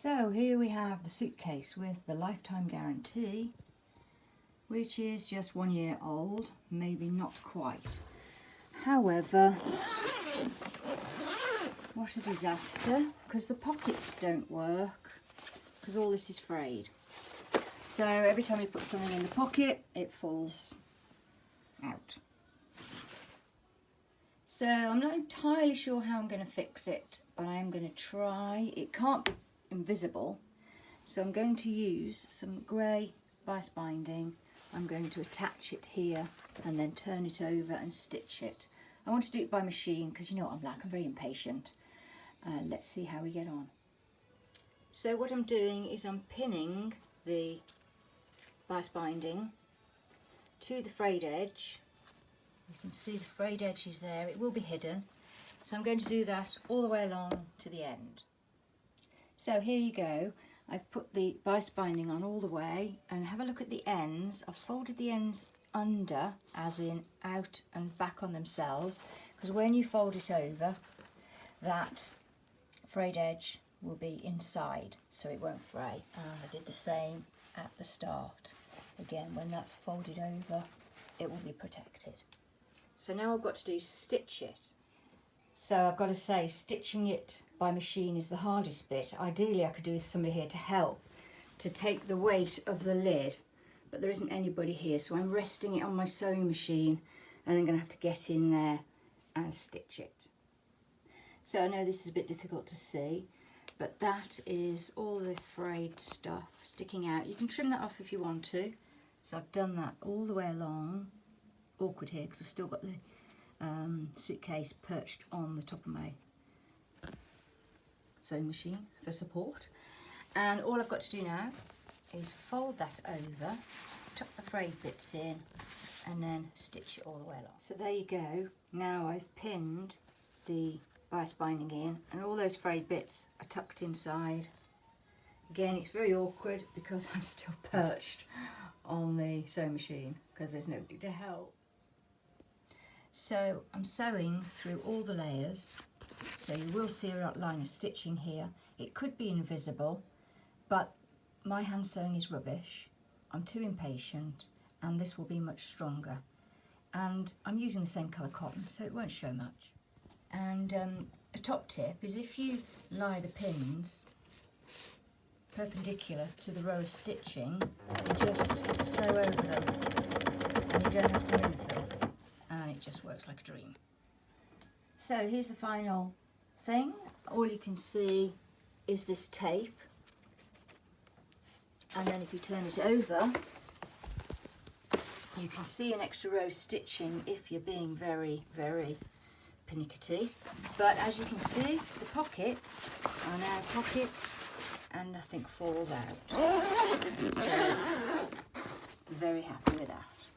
So here we have the suitcase with the lifetime guarantee, which is just 1 year old, maybe not quite. However, what a disaster, because the pockets don't work, because all this is frayed. So every time you put something in the pocket, it falls out. So I'm not entirely sure how I'm going to fix it, but I am going to try. It can't be invisible, so I'm going to use some grey bias binding. I'm going to attach it here and then turn it over and stitch it. I want to do it by machine because you know what I'm like, I'm very impatient. Let's see how we get on. So what I'm doing is I'm pinning the bias binding to the frayed edge. You can see the frayed edge is there, it will be hidden. So I'm going to do that all the way along to the end. So here you go, I've put the bias binding on all the way, and have a look at the ends. I've folded the ends under, as in out and back on themselves, because when you fold it over, that frayed edge will be inside, so it won't fray. And I did the same at the start. Again, when that's folded over, it will be protected. So now I've got to do stitch it. So I've got to say, stitching it by machine is the hardest bit. Ideally I could do with somebody here to help, to take the weight of the lid, but there isn't anybody here, so I'm resting it on my sewing machine and I'm going to have to get in there and stitch it. So I know this is a bit difficult to see, but that is all the frayed stuff sticking out. You can trim that off if you want to. So I've done that all the way along. Awkward here because I've still got the suitcase perched on the top of my sewing machine for support. And all I've got to do now is fold that over, tuck the frayed bits in, and then stitch it all the way along. So there you go. Now I've pinned the bias binding in and all those frayed bits are tucked inside. Again, it's very awkward because I'm still perched on the sewing machine because there's nobody to help. So I'm sewing through all the layers, so you will see a line of stitching here. It could be invisible, but my hand sewing is rubbish. I'm too impatient, and this will be much stronger. And I'm using the same colour cotton, so it won't show much. And a top tip is if you lie the pins perpendicular to the row of stitching, you just sew over them, and you don't have to move them. And it just works like a dream. So here's the final thing. All you can see is this tape, and then if you turn it over, you can see an extra row of stitching if you're being very, very pernickety. But as you can see, the pockets are now pockets and nothing falls out. So very happy with that.